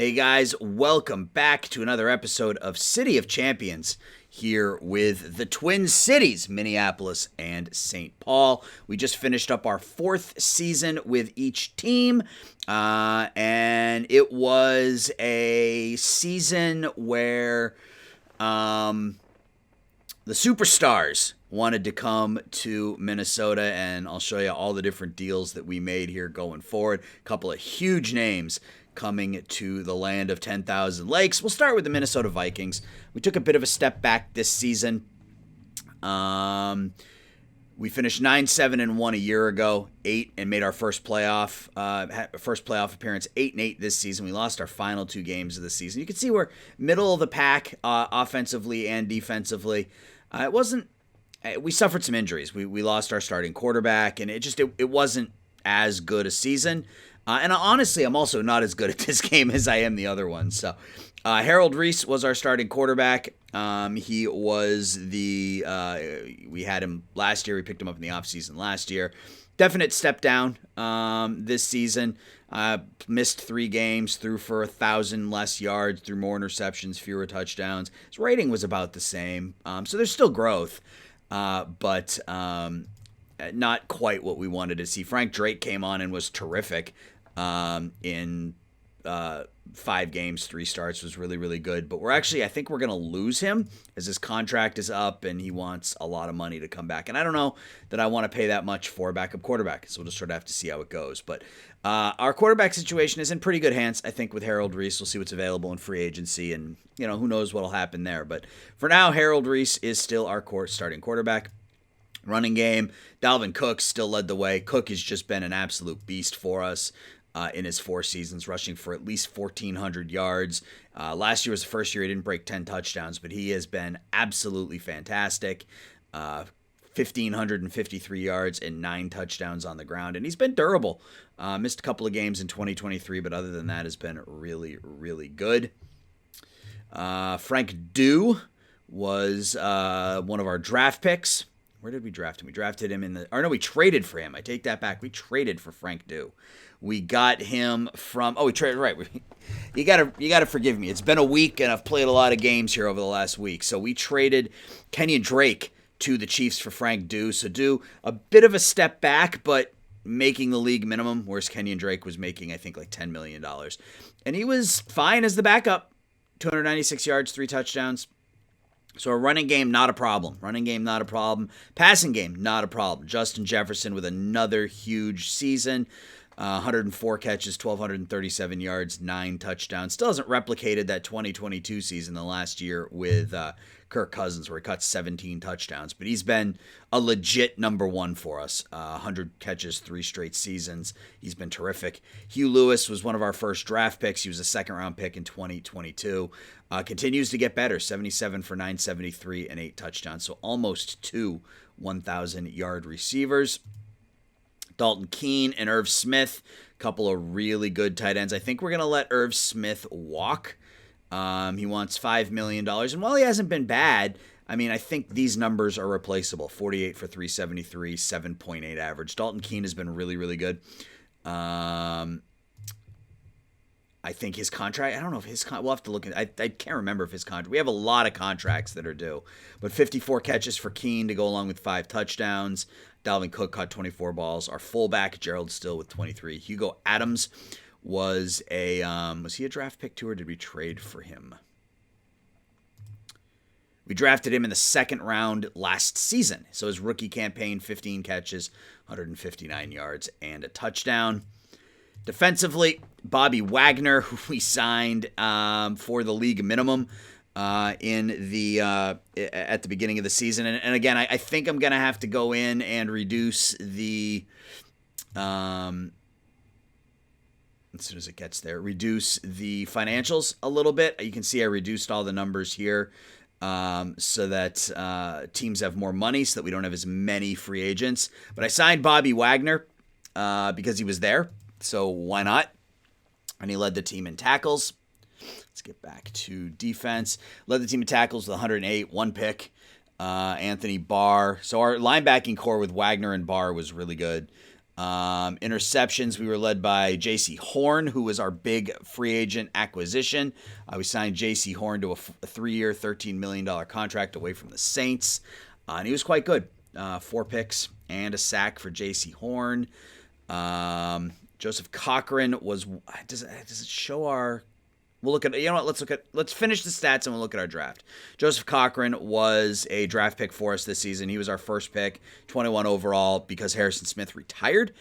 Hey guys, welcome back to another episode of City of Champions here with the Twin Cities, Minneapolis and St. Paul. We just finished up our fourth season with each team, and it was a season where the superstars wanted to come to Minnesota, and I'll show you all the different deals that we made here going forward. A couple of huge names coming to the land of 10,000 lakes. We'll start with the Minnesota Vikings. We took a bit of a step back this season. We finished 9-7-1 a year ago, 8 and made our first playoff appearance, 8-8 this season. We lost our final two games of the season. You can see we're middle of the pack offensively and defensively. We suffered some injuries. We lost our starting quarterback, and it wasn't as good a season. And honestly, I'm also not as good at this game as I am the other ones. So, Harold Reese was our starting quarterback. He was we had him last year. We picked him up in the offseason last year. Definite step down this season. Missed 3 games, threw for 1,000 less yards, threw more interceptions, fewer touchdowns. His rating was about the same. So there's still growth, but not quite what we wanted to see. Frank Drake came on and was terrific. In 5 games, 3 starts, was really, really good. But I think we're going to lose him as his contract is up and he wants a lot of money to come back. And I don't know that I want to pay that much for a backup quarterback. So we'll just sort of have to see how it goes. But our quarterback situation is in pretty good hands, I think, with Harold Reese. We'll see what's available in free agency and, who knows what will happen there. But for now, Harold Reese is still our starting quarterback. Running game, Dalvin Cook still led the way. Cook has just been an absolute beast for us in his 4 seasons, rushing for at least 1,400 yards. Last year was the first year he didn't break 10 touchdowns, but he has been absolutely fantastic. 1,553 yards and 9 touchdowns on the ground, and he's been durable. Missed a couple of games in 2023, but other than that has been really, really good. Frank Dew was one of our draft picks. Where did we draft him? We drafted him we traded for him. I take that back. We traded for Frank Dew. We got him from, we traded, right. You gotta forgive me. It's been a week and I've played a lot of games here over the last week. So we traded Kenyon Drake to the Chiefs for Frank Dew. So Dew, a bit of a step back, but making the league minimum, whereas Kenyon Drake was making, I think, like $10 million. And he was fine as the backup. 296 yards, 3 touchdowns. So a running game, not a problem. Passing game, not a problem. Justin Jefferson with another huge season. 104 catches, 1,237 yards, 9 touchdowns. Still hasn't replicated that 2022 season, the last year with Kirk Cousins, where he caught 17 touchdowns. But he's been a legit number 1 for us. 100 catches, 3 straight seasons. He's been terrific. Hugh Lewis was one of our first draft picks. He was a second-round pick in 2022. Continues to get better. 77 for 973 and 8 touchdowns. So almost 2 1,000-yard receivers. Dalton Keene and Irv Smith, a couple of really good tight ends. I think we're going to let Irv Smith walk. He wants $5 million. And while he hasn't been bad, I think these numbers are replaceable. 48 for 373, 7.8 average. Dalton Keene has been really, really good. I think his contract, I don't know if we'll have to look at I can't remember if his contract, we have a lot of contracts that are due, but 54 catches for Keene to go along with 5 touchdowns. Dalvin Cook caught 24 balls. Our fullback, Gerald Still, with 23. Hugo Adams was he a draft pick too, or did we trade for him? We drafted him in the 2nd round last season. So his rookie campaign, 15 catches, 159 yards, and a touchdown. Defensively, Bobby Wagner, who we signed for the league minimum at the beginning of the season. And again, I think I'm going to have to go in and reduce the as soon as it gets there, reduce the financials a little bit. You can see I reduced all the numbers here so that teams have more money, so that we don't have as many free agents. But I signed Bobby Wagner because he was there. So why not? And he led the team in tackles. Let's get back to defense. Led the team in tackles with 108, 1 pick. Anthony Barr. So our linebacking core with Wagner and Barr was really good. Interceptions, we were led by Jaycee Horn, who was our big free agent acquisition. We signed Jaycee Horn to a 3-year, $13 million contract away from the Saints, and he was quite good. 4 picks and a sack for Jaycee Horn. Joseph Cochran was. Does it show our? We'll look at. You know what? Let's finish the stats and we'll look at our draft. Joseph Cochran was a draft pick for us this season. He was our first pick, 21 overall, because Harrison Smith retired.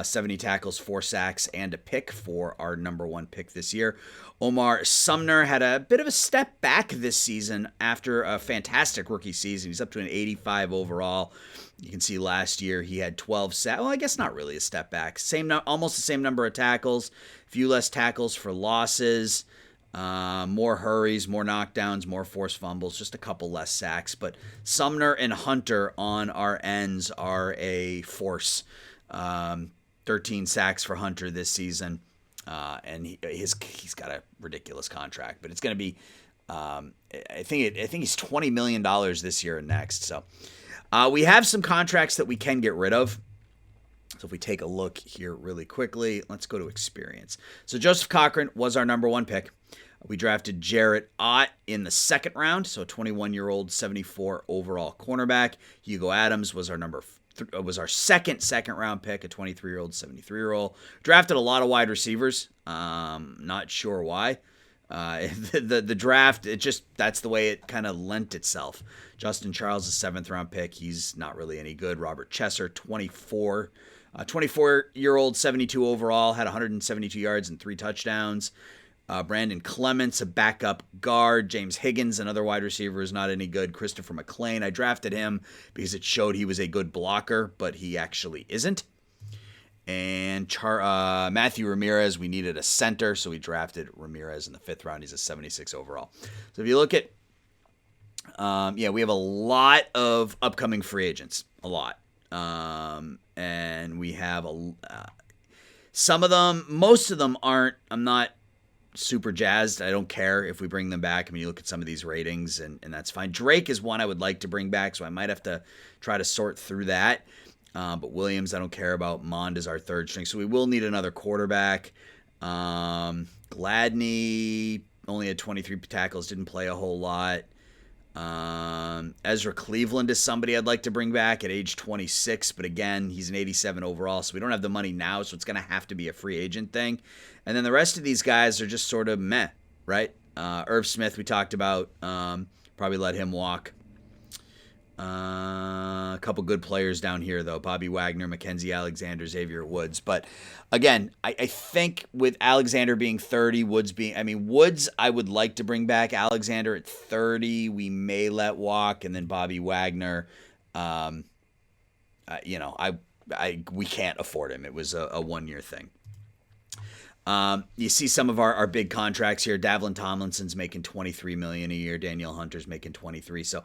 70 tackles, 4 sacks, and a pick for our number 1 pick this year. Omar Sumner had a bit of a step back this season after a fantastic rookie season. He's up to an 85 overall. You can see last year he had 12 sacks. Well, I guess not really a step back. Almost the same number of tackles, few less tackles for losses, more hurries, more knockdowns, more forced fumbles, just a couple less sacks. But Sumner and Hunter on our ends are a force. 13 sacks for Hunter this season, and he's got a ridiculous contract. But it's going to be, I think he's $20 million this year and next. So we have some contracts that we can get rid of. So if we take a look here really quickly, let's go to experience. So Joseph Cochran was our number 1 pick. We drafted Jarrett Ott in the 2nd round, so a 21-year-old, 74 overall cornerback. Hugo Adams was our second round pick, a 23-year-old, 73-year-old. Drafted a lot of wide receivers. Not sure why. The draft, that's the way it kind of lent itself. Justin Charles, a 7th round pick. He's not really any good. Robert Chesser, 24-year-old, 72 overall, had 172 yards and 3 touchdowns. Brandon Clements, a backup guard. James Higgins, another wide receiver, is not any good. Christopher McClain, I drafted him because it showed he was a good blocker, but he actually isn't. And Matthew Ramirez, we needed a center, so we drafted Ramirez in the 5th round. He's a 76 overall. So if you look at, we have a lot of upcoming free agents, a lot. And we have some of them, most of them aren't, I'm not super jazzed. I don't care if we bring them back. I mean, you look at some of these ratings, and that's fine. Drake is one I would like to bring back, so I might have to try to sort through that. But Williams, I don't care about. Mond is our 3rd string, so we will need another quarterback. Gladney only had 23 tackles, didn't play a whole lot. Ezra Cleveland is somebody I'd like to bring back at age 26, but again, he's an 87 overall, so we don't have the money now, so it's going to have to be a free agent thing. And then the rest of these guys are just sort of meh, right? Irv Smith, we talked about, probably let him walk. A couple good players down here, though. Bobby Wagner, Mackenzie Alexander, Xavier Woods. But again, I think with Alexander being 30, Woods I would like to bring back. Alexander at 30, we may let walk. And then Bobby Wagner, we can't afford him. It was a 1-year thing. You see some of our big contracts here. Davlin Tomlinson's making $23 million a year. Danielle Hunter's making $23. So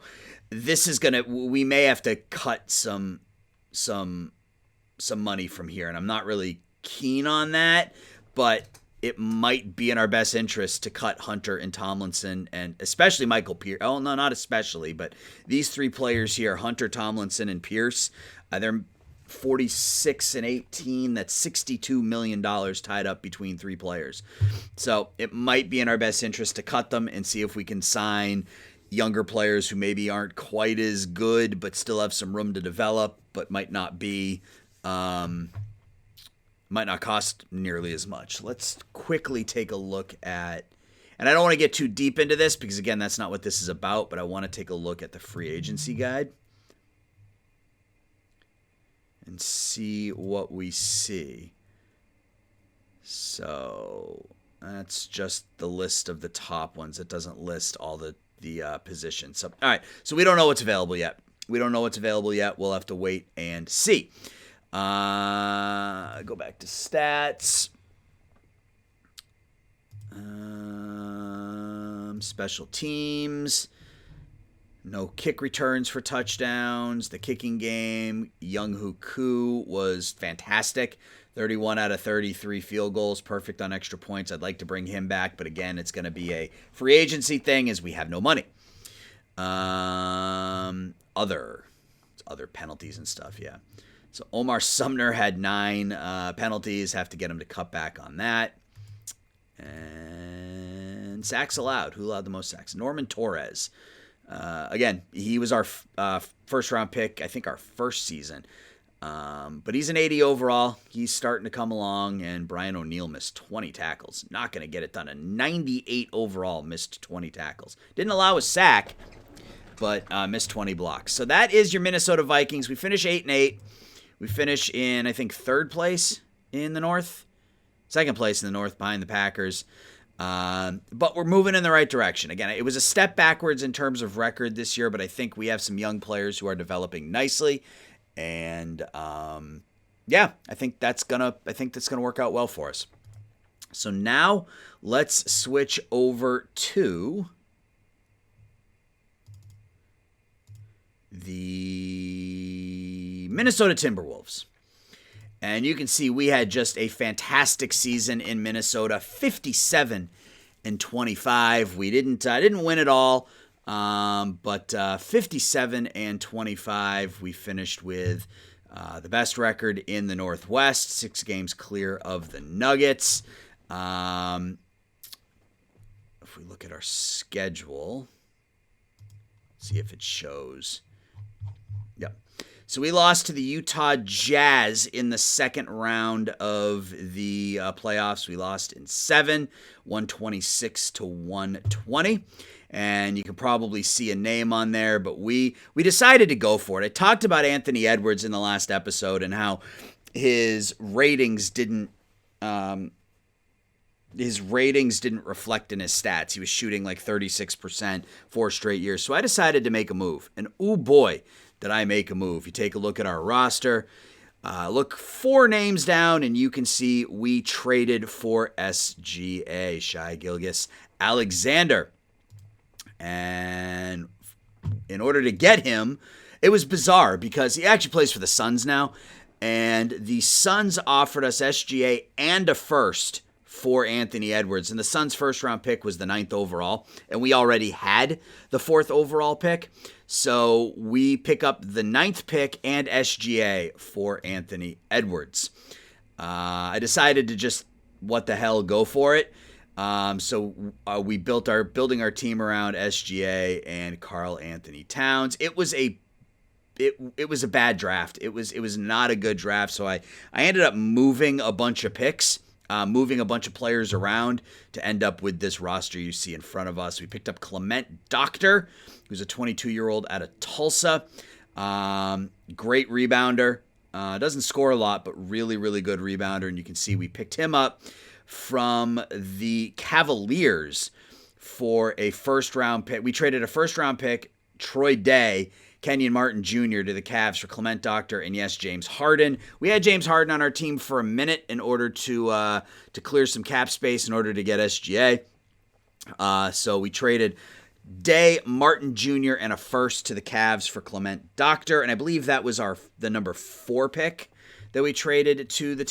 this is we may have to cut some money from here, and I'm not really keen on that, but it might be in our best interest to cut Hunter and Tomlinson, and especially Michael Pierce. Oh, no, not especially, but these 3 players here, Hunter, Tomlinson, and Pierce, they're 46 and 18. That's $62 million tied up between 3 players. So it might be in our best interest to cut them and see if we can sign younger players who maybe aren't quite as good but still have some room to develop, but might not cost nearly as much. Let's quickly take a look at, and I don't want to get too deep into this because again, that's not what this is about, but I want to take a look at the free agency guide and see what we see. So that's just the list of the top ones. It doesn't list all the positions. So, all right, so we don't know what's available yet. We'll have to wait and see. Go back to stats. Special teams. No kick returns for touchdowns. The kicking game, HUGH was fantastic. 31 out of 33 field goals, perfect on extra points. I'd like to bring him back, but again, it's going to be a free agency thing as we have no money. Other penalties and stuff, yeah. So Omar Sumner had 9 penalties. Have to get him to cut back on that. And sacks allowed. Who allowed the most sacks? Norman Torres. Again, he was our first-round pick, I think our first season. But he's an 80 overall. He's starting to come along, and Brian O'Neill missed 20 tackles. Not going to get it done. A 98 overall, missed 20 tackles. Didn't allow a sack, but missed 20 blocks. So that is your Minnesota Vikings. We finish 8-8. We finish in, I think, 3rd place in the North. 2nd place in the North behind the Packers. But we're moving in the right direction. Again, it was a step backwards in terms of record this year, but I think we have some young players who are developing nicely. And yeah, I think that's gonna work out well for us. So now let's switch over to the Minnesota Timberwolves. And you can see we had just a fantastic season in Minnesota, 57-25. We didn't win it all, but 57-25. We finished with the best record in the Northwest, 6 games clear of the Nuggets. If we look at our schedule, see if it shows. Yep. So we lost to the Utah Jazz in the 2nd round of the playoffs. We lost in 7, 126-120. And you can probably see a name on there, but we decided to go for it. I talked about Anthony Edwards in the last episode and how his ratings didn't reflect in his stats. He was shooting like 36% 4 straight years. So I decided to make a move. And oh boy, did I make a move. You take a look at our roster, look 4 names down, and you can see we traded for SGA, Shai Gilgeous-Alexander. And in order to get him, it was bizarre because he actually plays for the Suns now, and the Suns offered us SGA and a first for Anthony Edwards, and the Suns' first-round pick was the 9th overall, and we already had the 4th overall pick. So we pick up the 9th pick and SGA for Anthony Edwards. I decided to just, what the hell, go for it. So we building our team around SGA and Karl Anthony Towns. It was a bad draft. It was not a good draft. So I ended up moving a bunch of picks, moving a bunch of players around to end up with this roster you see in front of us. We picked up Clement Doctor, who's a 22-year-old out of Tulsa. Great rebounder. Doesn't score a lot, but really, really good rebounder. And you can see we picked him up from the Cavaliers for a first-round pick. We traded a first-round pick, Troy Day, Kenyon Martin Jr. to the Cavs for Clement Doctor, and yes, James Harden. We had James Harden on our team for a minute in order to clear some cap space in order to get SGA. So we traded Day, Martin Jr., and a first to the Cavs for Clement Doctor, and I believe that was the number 4 pick that we traded to the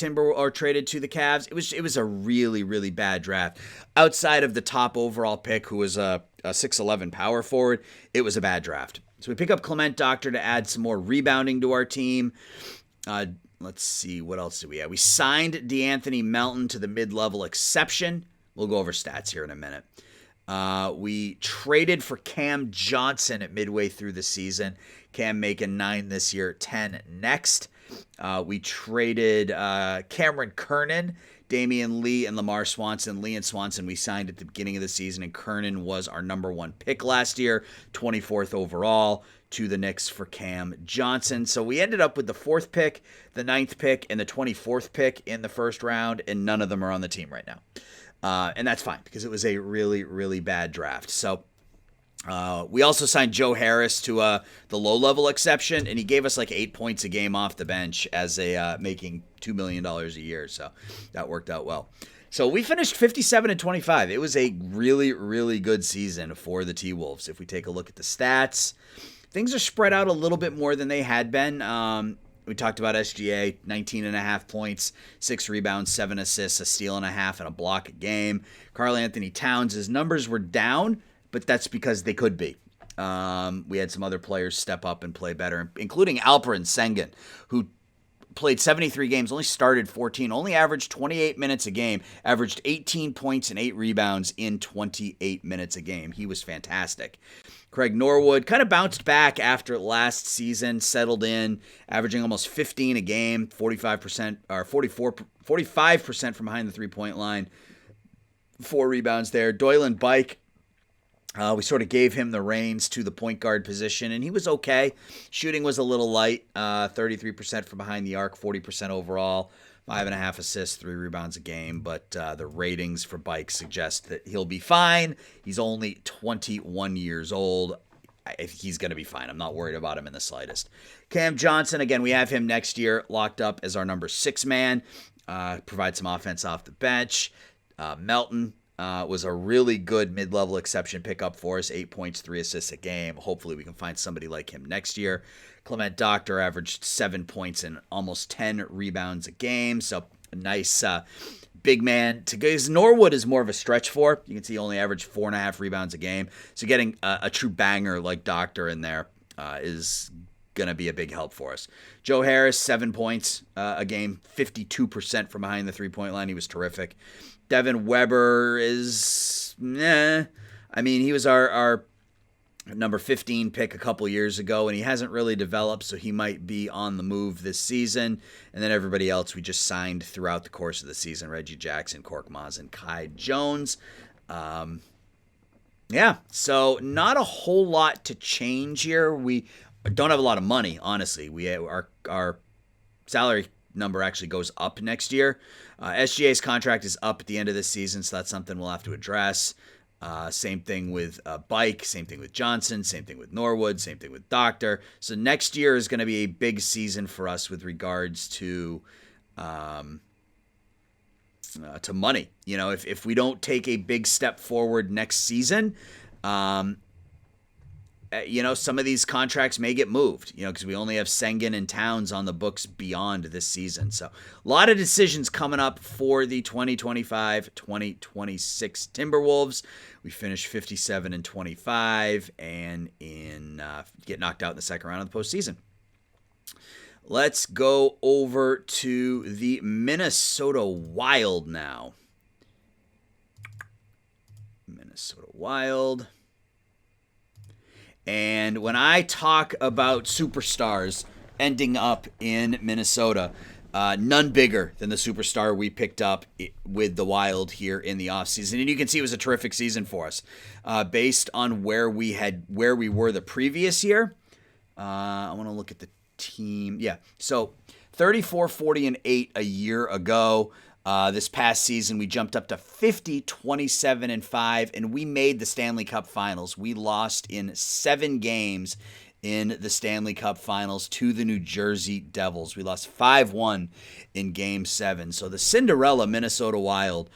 traded to the Cavs. It was a really, really bad draft. Outside of the top overall pick, who was a 6'11" power forward, it was a bad draft. So we pick up Clement Doctor to add some more rebounding to our team. Let's see, what else did we have? We signed DeAnthony Melton to the mid-level exception. We'll go over stats here in a minute. We traded for Cam Johnson at midway through the season. Cam making 9 this year, 10 next. We traded Cameron Kernan, Damian Lee, and Lamar Swanson. Lee and Swanson we signed at the beginning of the season, and Kernan was our number 1 pick last year, 24th overall, to the Knicks for Cam Johnson. So we ended up with the 4th pick, the 9th pick, and the 24th pick in the first round, and none of them are on the team right now. And that's fine because it was a really, really bad draft. So we also signed Joe Harris to the low-level exception, and he gave us like 8 points a game off the bench as making $2 million a year. So that worked out well. So we finished 57-25. It was a really, really good season for the T-Wolves. If we take a look at the stats, things are spread out a little bit more than they had been. We talked about SGA, 19.5 points, 6 rebounds, 7 assists, a steal and a half, and a block a game. Karl Anthony Towns, his numbers were down, but that's because they could be. We had some other players step up and play better, including Alperen Sengun, who played 73 games, only started 14, only averaged 28 minutes a game, averaged 18 points and 8 rebounds in 28 minutes a game. He was fantastic. Craig Norwood kind of bounced back after last season, settled in, averaging almost 15 a game, 45% or 45% from behind the three-point line, 4 rebounds there. Doylan Bike, we sort of gave him the reins to the point guard position, and he was okay. Shooting was a little light, 33% from behind the arc, 40% overall, 5.5 assists, 3 rebounds a game, but the ratings for Bike suggest that he'll be fine. He's only 21 years old. He's going to be fine. I'm not worried about him in the slightest. Cam Johnson, again, we have him next year locked up as our number 6 man, provide some offense off the bench. Melton was a really good mid-level exception pickup for us, 8 points, 3 assists a game. Hopefully we can find somebody like him next year. Clement Doctor averaged 7 points and almost 10 rebounds a game, so a nice big man to go. Norwood is more of a stretch for. You can see he only averaged 4.5 rebounds a game, so getting a true banger like Doctor in there is going to be a big help for us. Joe Harris, 7 points a game, 52% from behind the three-point line. He was terrific. Devin Weber is, he was our number 15 pick a couple years ago, and he hasn't really developed, so he might be on the move this season. And then everybody else we just signed throughout the course of the season: Reggie Jackson, Cork Maz, and Kai Jones. So not a whole lot to change here. We don't have a lot of money, honestly. Our salary number actually goes up next year. SGA's contract is up at the end of this season, so that's something we'll have to address. Same thing with Bike, same thing with Johnson, same thing with Norwood, same thing with Doctor. So next year is going to be a big season for us with regards to money. You know, if we don't take a big step forward next season, some of these contracts may get moved, because we only have Sengun and Towns on the books beyond this season. So a lot of decisions coming up for the 2025-2026 Timberwolves. We finished 57-25 and get knocked out in the second round of the postseason. Let's go over to the Minnesota Wild now. Minnesota Wild. And when I talk about superstars ending up in Minnesota, none bigger than the superstar we picked up with the Wild here in the offseason. And you can see it was a terrific season for us. Based on where we were the previous year. I want to look at the team. Yeah, so 34, 40, and 8 a year ago. This past season, we jumped up to 50, 27, and 5, and we made the Stanley Cup Finals. We lost in 7 games in the Stanley Cup Finals to the New Jersey Devils. We lost 5-1 in Game 7. So the Cinderella Minnesota Wild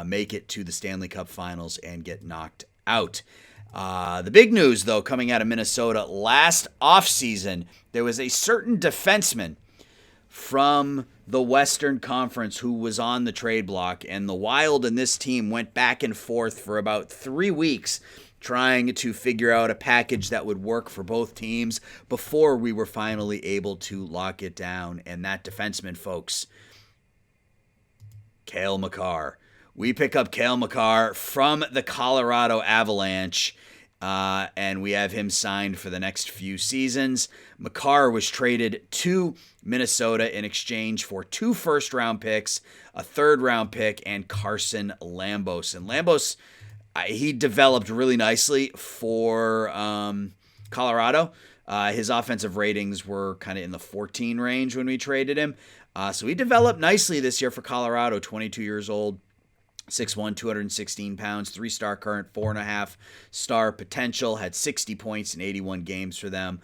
make it to the Stanley Cup Finals and get knocked out. The big news, though, coming out of Minnesota, last offseason, there was a certain defenseman from the Western Conference who was on the trade block, and the Wild and this team went back and forth for about 3 weeks trying to figure out a package that would work for both teams before we were finally able to lock it down. And that defenseman, folks, Cale Makar. We pick up Cale Makar from the Colorado Avalanche, and we have him signed for the next few seasons. Makar was traded to Minnesota in exchange for 2 first-round picks, a third-round pick, and Carson Lambos. And Lambos, he developed really nicely for Colorado. His offensive ratings were kind of in the 14 range when we traded him. So he developed nicely this year for Colorado, 22 years old. 6'1", 216 pounds, 3-star current, 4.5-star potential, had 60 points in 81 games for them.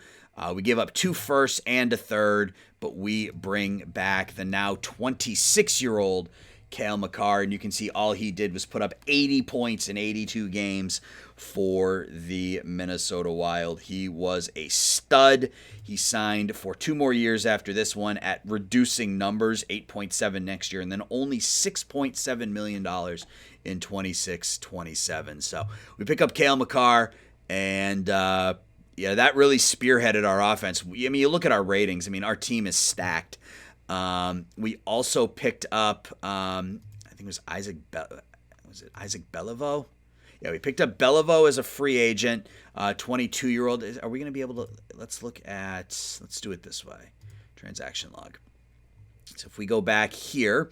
We give up 2 firsts and a third, but we bring back the now 26-year-old Cale Makar, and you can see all he did was put up 80 points in 82 games for the Minnesota Wild. He was a stud. He signed for 2 more years after this one at reducing numbers, 8.7 next year, and then only $6.7 million in 26-27. So we pick up Cale Makar, and that really spearheaded our offense. I mean, you look at our ratings. I mean, our team is stacked. We also picked up, I think it was Isaac Beliveau? Yeah, we picked up Beliveau as a free agent, 22-year-old. Are we going to be able to, let's do it this way, transaction log. So if we go back here,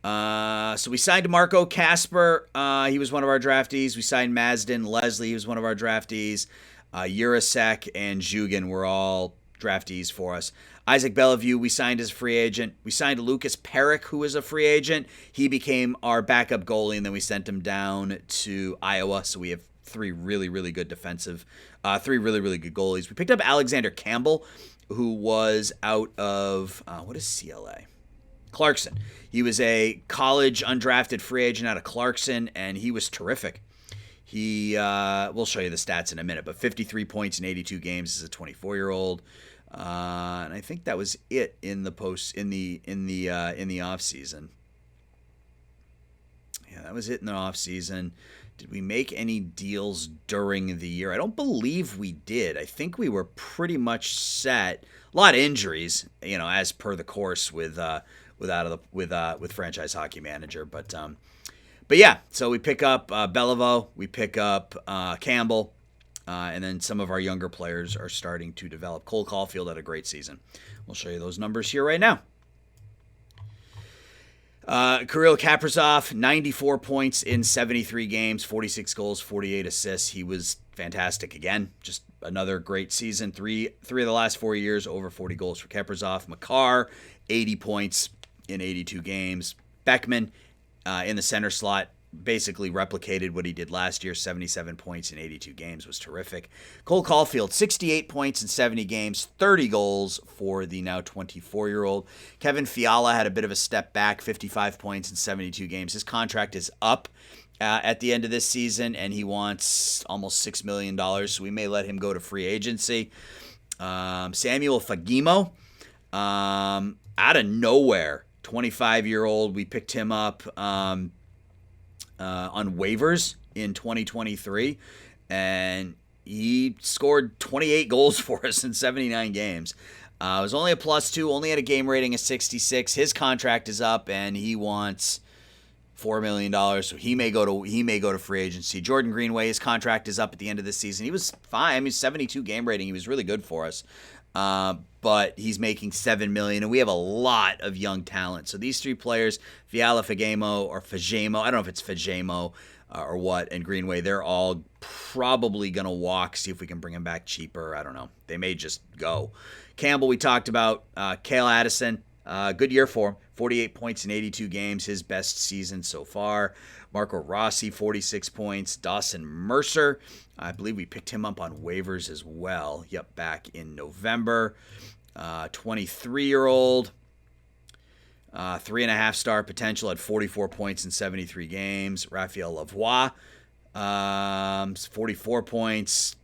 so we signed Marco Casper. He was one of our draftees. We signed Mazden Leslie. He was one of our draftees. Urasek and Jugan were all draftees for us. Isaac Bellevue, we signed as a free agent. We signed Lucas Perrick, who was a free agent. He became our backup goalie, and then we sent him down to Iowa. So we have three really, really good goalies. We picked up Alexander Campbell, who was out of, what is CLA? Clarkson. He was a college undrafted free agent out of Clarkson, and he was terrific. We'll show you the stats in a minute, but 53 points in 82 games as a 24-year-old. And I think that was it in the off season. Yeah, that was it in the off season. Did we make any deals during the year? I don't believe we did. I think we were pretty much set. A lot of injuries, as per the course with Franchise Hockey Manager, but yeah. So we pick up Beliveau, we pick up Campbell. And then some of our younger players are starting to develop. Cole Caulfield had a great season. We'll show you those numbers here right now. Kirill Kaprizov, 94 points in 73 games, 46 goals, 48 assists. He was fantastic again. Just another great season. Three of the last 4 years, over 40 goals for Kaprizov. Makar, 80 points in 82 games. Beckman in the center slot, basically replicated what he did last year. 77 points in 82 games was terrific. Cole Caulfield, 68 points in 70 games, 30 goals for the now 24-year-old. Kevin Fiala had a bit of a step back, 55 points in 72 games. His contract is up at the end of this season, and he wants almost $6 million, so we may let him go to free agency. Samuel Fagimo, out of nowhere, 25-year-old. We picked him up on waivers in 2023, and he scored 28 goals for us in 79 games. It was only a +2, only had a game rating of 66. His contract is up, and he wants $4 million, so he may go to free agency. Jordan Greenway, his contract is up at the end of this season. He was fine. I mean, 72 game rating. He was really good for us. But he's making $7 million, and we have a lot of young talent. So these three players, Fiala, Fagemo, I don't know if it's Fagemo or what, and Greenway, they're all probably going to walk, see if we can bring them back cheaper. I don't know. They may just go. Campbell, we talked about. Cale Addison, good year for him. 48 points in 82 games, his best season so far. Marco Rossi, 46 points. Dawson Mercer, I believe we picked him up on waivers as well. Yep, back in November. 23-year-old, 3.5-star potential at 44 points in 73 games. Raphael Lavoie, 44 points.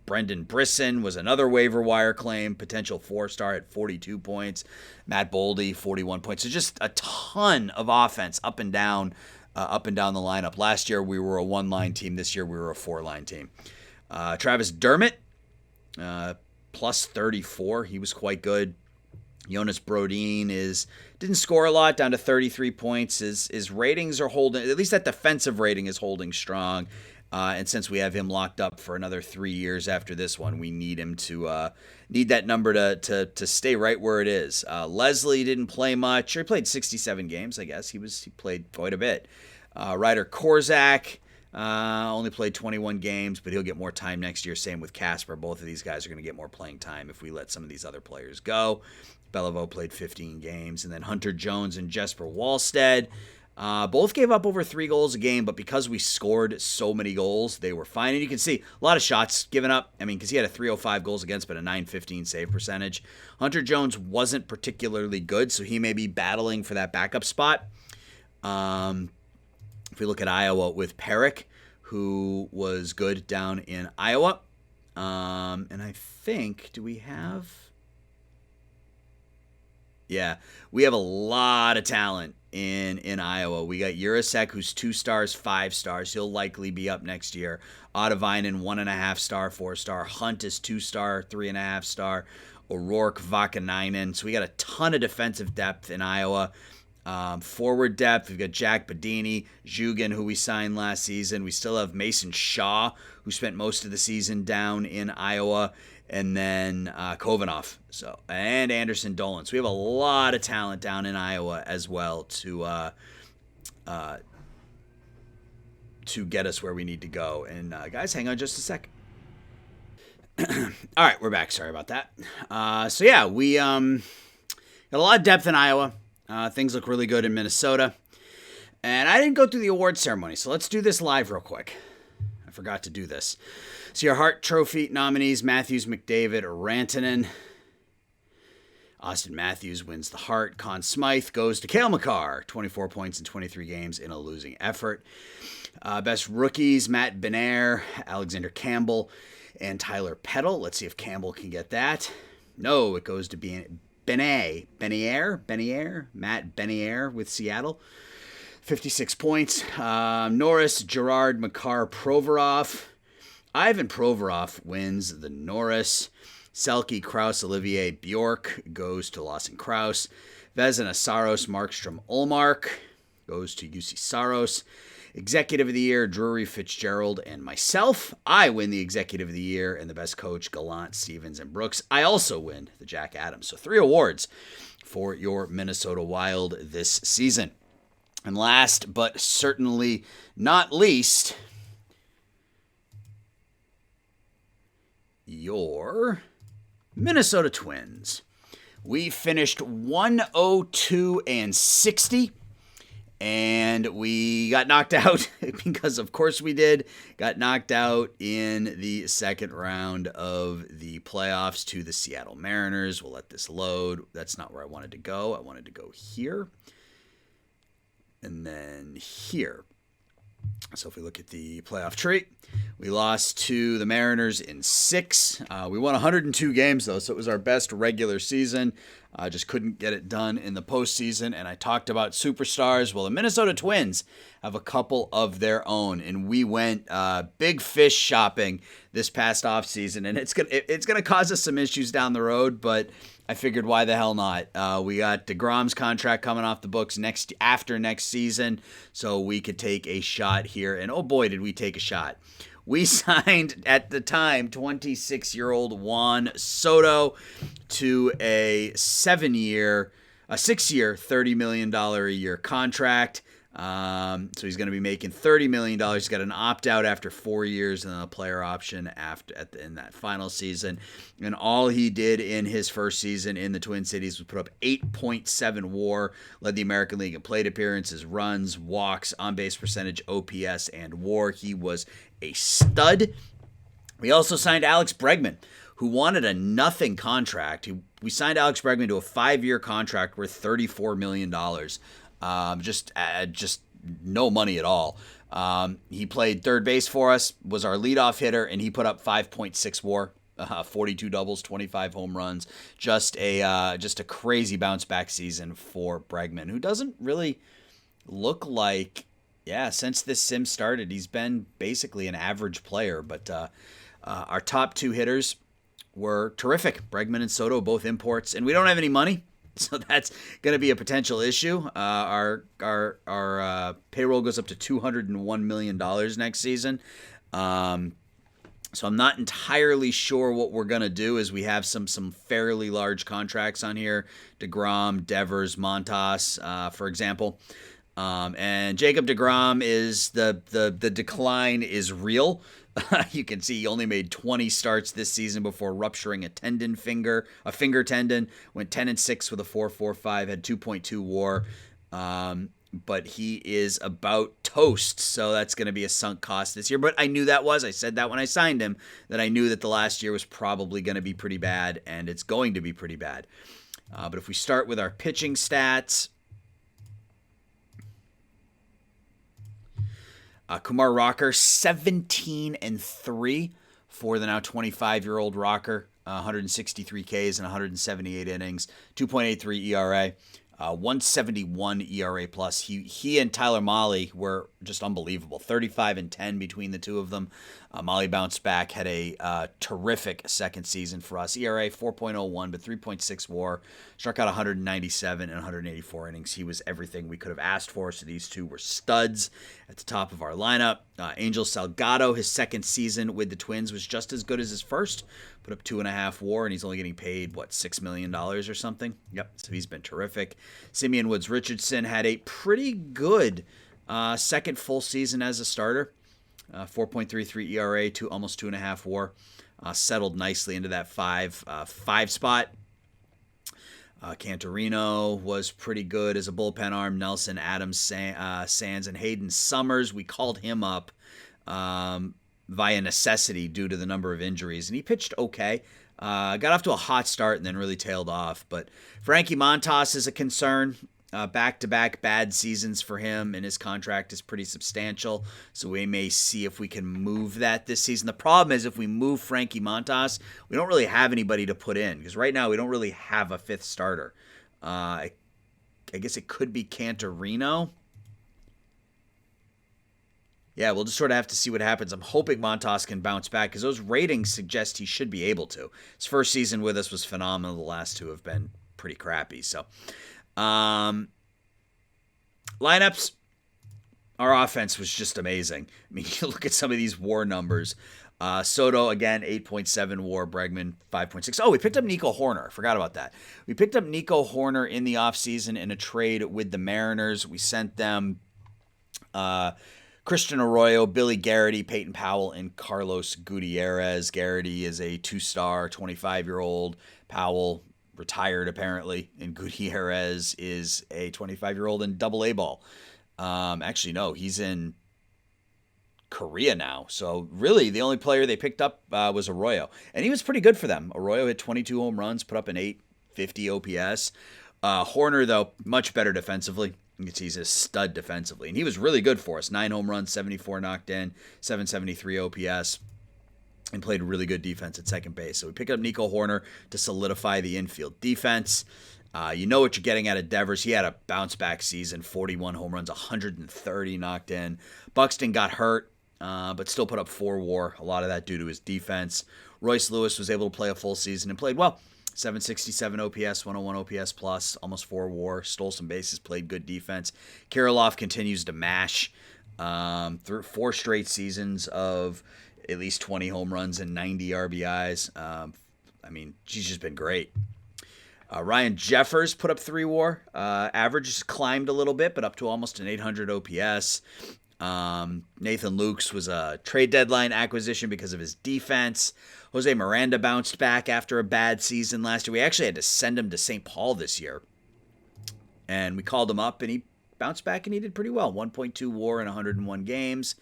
Brendan Brisson was another waiver wire claim, potential 4-star at 42 points. Matt Boldy, 41 points. So just a ton of offense up and down the lineup. Last year we were a 1-line team. This year we were a 4-line team. Travis Dermott, plus 34. He was quite good. Jonas Brodin didn't score a lot, down to 33 points. His ratings are holding, at least that defensive rating is holding strong. And since we have him locked up for another 3 years after this one, we need him to need that number to stay right where it is. Leslie didn't play much. He played 67 games, I guess. He played quite a bit. Ryder Korzak only played 21 games, but he'll get more time next year. Same with Casper. Both of these guys are going to get more playing time if we let some of these other players go. Beliveau played 15 games. And then Hunter Jones and Jesper Wallstead both gave up over 3 goals a game, but because we scored so many goals, they were fine. And you can see a lot of shots given up. I mean, because he had a 305 goals against, but a 915 save percentage. Hunter Jones wasn't particularly good, so he may be battling for that backup spot. If we look at Iowa with Perrick, who was good down in Iowa. And I think, do we have... Yeah, we have a lot of talent in Iowa. We got Urasek, who's 2 stars, 5 stars. He'll likely be up next year. Ottavainen, 1.5-star, 4-star. Hunt is 2-star, 3.5-star. O'Rourke, Vakanainen. So we got a ton of defensive depth in Iowa. Forward depth, we've got Jack Badini, Jugan, who we signed last season. We still have Mason Shaw, who spent most of the season down in Iowa, and then Kovanov, and Anderson Dolan. So we have a lot of talent down in Iowa as well to get us where we need to go. And guys, hang on just a sec. All right, we're back. Sorry about that. We got a lot of depth in Iowa. Things look really good in Minnesota. And I didn't go through the award ceremony, so let's do this live real quick. I forgot to do this. So your Hart Trophy nominees, Matthews, McDavid, Rantanen. Austin Matthews wins the Hart. Conn Smythe goes to Cale Makar, 24 points in 23 games in a losing effort. Best rookies, Matt Benair, Alexander Campbell, and Tyler Peddle. Let's see if Campbell can get that. No, it goes to Matt Benier with Seattle, 56 points. Norris, Gerard, Makar, Provorov. Ivan Provorov wins the Norris. Selke, Krause, Olivier, Bjork goes to Lawson Krause. Vezina, Saros, Markstrom, Ullmark goes to UC Saros. Executive of the Year, Drury, Fitzgerald, and myself. I win the Executive of the Year, and the best coach, Gallant, Stevens, and Brooks. I also win the Jack Adams. So 3 awards for your Minnesota Wild this season. And last but certainly not least, your Minnesota Twins. We finished 102-60. And we got knocked out because, of course, we did. Got knocked out in the second round of the playoffs to the Seattle Mariners. We'll let this load. That's not where I wanted to go. I wanted to go here and then here. So if we look at the playoff tree, we lost to the Mariners in 6. We won 102 games, though, so it was our best regular season. Just couldn't get it done in the postseason. And I talked about superstars. Well, the Minnesota Twins have a couple of their own, and we went big fish shopping this past offseason. And it's gonna cause us some issues down the road, but I figured why the hell not? We got DeGrom's contract coming off the books after next season, so we could take a shot here. And oh boy, did we take a shot. We signed, at the time, 26-year-old Juan Soto to a 6-year, $30 million a year contract. So he's going to be making $30 million. He's got an opt-out after 4 years and then a player option in that final season. And all he did in his first season in the Twin Cities was put up 8.7 WAR, led the American League in plate appearances, runs, walks, on-base percentage, OPS, and WAR. He was a stud. We also signed Alex Bregman, who wanted a nothing contract. We signed Alex Bregman to a 5-year contract worth $34 million. Just no money at all. He played third base for us, was our leadoff hitter, and he put up 5.6 WAR, 42 doubles, 25 home runs. Just a crazy bounce back season for Bregman, who doesn't really look like, since this sim started, he's been basically an average player. But our top 2 hitters were terrific. Bregman and Soto, both imports, and we don't have any money. So that's going to be a potential issue. Our payroll goes up to $201 million next season. So I'm not entirely sure what we're going to do, as we have some fairly large contracts on here. DeGrom, Devers, Montas, for example. And Jacob DeGrom is the decline is real. You can see he only made 20 starts this season before rupturing a finger tendon. Went 10-6 with a 4.45, had 2.2 WAR. But he is about toast, so that's going to be a sunk cost this year. But I knew I said that when I signed him, that I knew that the last year was probably going to be pretty bad, and it's going to be pretty bad. But if we start with our pitching stats, Kumar Rocker, 17-3 for the now 25-year-old Rocker, 163 Ks and 178 innings, 2.83 ERA, 171 ERA plus. He and Tyler Mahle were just unbelievable, 35-10 between the two of them. Molly bounced back, had a terrific second season for us. ERA 4.01, but 3.6 WAR. Struck out 197 and 184 innings. He was everything we could have asked for. So these two were studs at the top of our lineup. Angel Salgado, his second season with the Twins was just as good as his first. Put up 2.5 WAR, and he's only getting paid, $6 million or something? Yep, so he's been terrific. Simeon Woods Richardson had a pretty good second full season as a starter. 4.33 ERA to almost 2.5 WAR. Settled nicely into that five spot. Cantorino was pretty good as a bullpen arm. Nelson, Adams, Sands, and Hayden Summers. We called him up via necessity due to the number of injuries, and he pitched okay. Got off to a hot start and then really tailed off. But Frankie Montas is a concern. Back-to-back bad seasons for him, and his contract is pretty substantial. So we may see if we can move that this season. The problem is if we move Frankie Montas, we don't really have anybody to put in, because right now we don't really have a fifth starter. I guess it could be Cantorino. Yeah, we'll just sort of have to see what happens. I'm hoping Montas can bounce back, because those ratings suggest he should be able to. His first season with us was phenomenal. The last two have been pretty crappy. So lineups, our offense was just amazing. I mean, you look at some of these WAR numbers. Soto, again, 8.7 WAR. Bregman, 5.6. Oh, we picked up Nico Horner. Forgot about that. We picked up Nico Horner in the offseason in a trade with the Mariners. We sent them Christian Arroyo, Billy Garrity, Peyton Powell, and Carlos Gutierrez. Garrity is a two-star, 25-year-old. Powell, retired apparently, and Gutierrez is a 25-year-old in Double-A ball. Actually, no, he's in Korea now. So really, the only player they picked up was Arroyo, and he was pretty good for them. Arroyo hit 22 home runs, put up an 850 OPS. Horner, though, much better defensively. He's a stud defensively, and he was really good for us. 9 home runs, 74 knocked in, 773 OPS. And played really good defense at second base. So we picked up Nico Horner to solidify the infield defense. You know what you're getting out of Devers. He had a bounce-back season, 41 home runs, 130 knocked in. Buxton got hurt, but still put up 4 WAR. A lot of that due to his defense. Royce Lewis was able to play a full season and played well. 767 OPS, 101 OPS plus, almost 4 WAR. Stole some bases, played good defense. Kirilloff continues to mash through 4 straight seasons of at least 20 home runs and 90 RBIs. I mean, she's just been great. Ryan Jeffers put up 3 WAR. Average just climbed a little bit, but up to almost an 800 OPS. Nathan Lukes was a trade deadline acquisition because of his defense. Jose Miranda bounced back after a bad season last year. We actually had to send him to St. Paul this year. And we called him up, and he bounced back, and he did pretty well. 1.2 WAR in 101 games.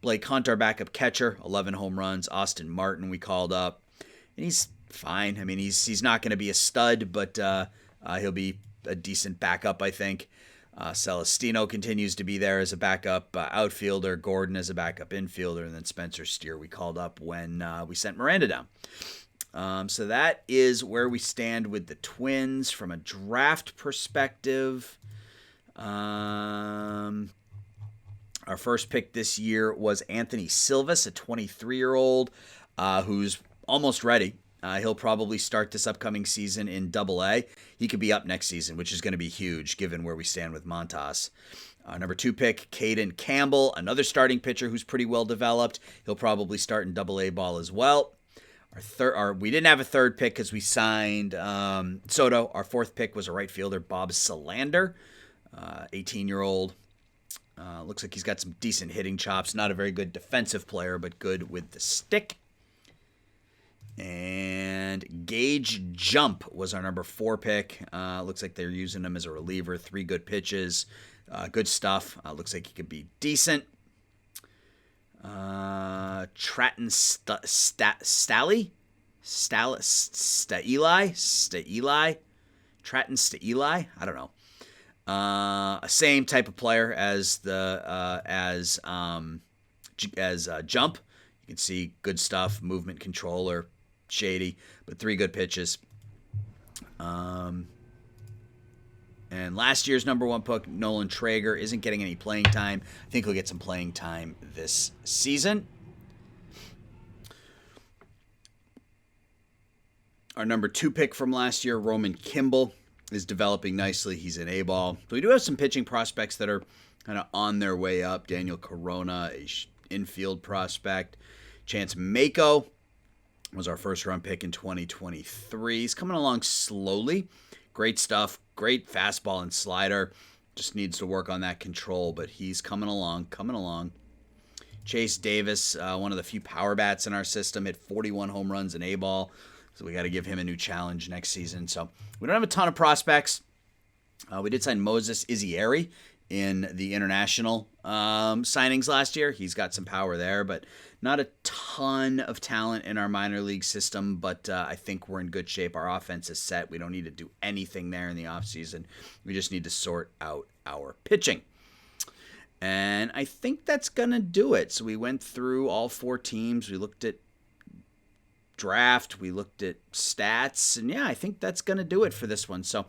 Blake Hunt, our backup catcher, 11 home runs. Austin Martin we called up, and he's fine. I mean, he's not going to be a stud, but he'll be a decent backup, I think. Celestino continues to be there as a backup outfielder. Gordon as a backup infielder, and then Spencer Steer we called up when we sent Miranda down. So that is where we stand with the Twins from a draft perspective. Our first pick this year was Anthony Silvas, a 23-year-old who's almost ready. He'll probably start this upcoming season in Double-A. He could be up next season, which is going to be huge given where we stand with Montas. Number 2 pick, Caden Campbell, another starting pitcher who's pretty well developed. He'll probably start in Double-A ball as well. We didn't have a third pick because we signed Soto. Our 4th pick was a right fielder, Bob Salander, 18-year-old. Looks like he's got some decent hitting chops. Not a very good defensive player, but good with the stick. And Gage Jump was our number 4 pick. Looks like they're using him as a reliever. 3 good pitches. Good stuff. Looks like he could be decent. Tratton Stali? Staeli? Tratton Staeli? I don't know. Same type of player as Jump. You can see good stuff, movement controller, shady, but 3 good pitches. And last year's number 1 pick, Nolan Traeger, isn't getting any playing time. I think he'll get some playing time this season. Our number 2 pick from last year, Roman Kimball, is developing nicely. He's an A-ball. So we do have some pitching prospects that are kind of on their way up. Daniel Corona, a infield prospect. Chance Mako was our first-round pick in 2023. He's coming along slowly. Great stuff. Great fastball and slider. Just needs to work on that control, but he's coming along, Chase Davis, one of the few power bats in our system, hit 41 home runs in A-ball. So we got to give him a new challenge next season. So we don't have a ton of prospects. We did sign Moses Izzieri in the international signings last year. He's got some power there, but not a ton of talent in our minor league system. But I think we're in good shape. Our offense is set. We don't need to do anything there in the offseason. We just need to sort out our pitching. And I think that's going to do it. So we went through all 4 teams. We looked at draft, we looked at stats, and yeah, I think that's going to do it for this one. So,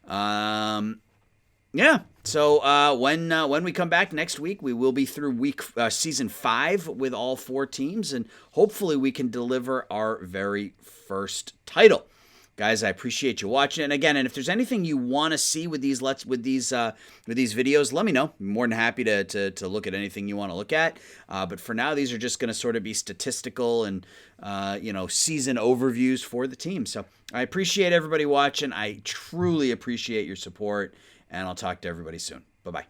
yeah. So when we come back next week, we will be through season 5 with all 4 teams, and hopefully we can deliver our very first title. Guys, I appreciate you watching. And again, if there's anything you want to see with these videos, let me know. I'm more than happy to look at anything you want to look at. But for now, these are just going to sort of be statistical and season overviews for the team. So I appreciate everybody watching. I truly appreciate your support, and I'll talk to everybody soon. Bye-bye.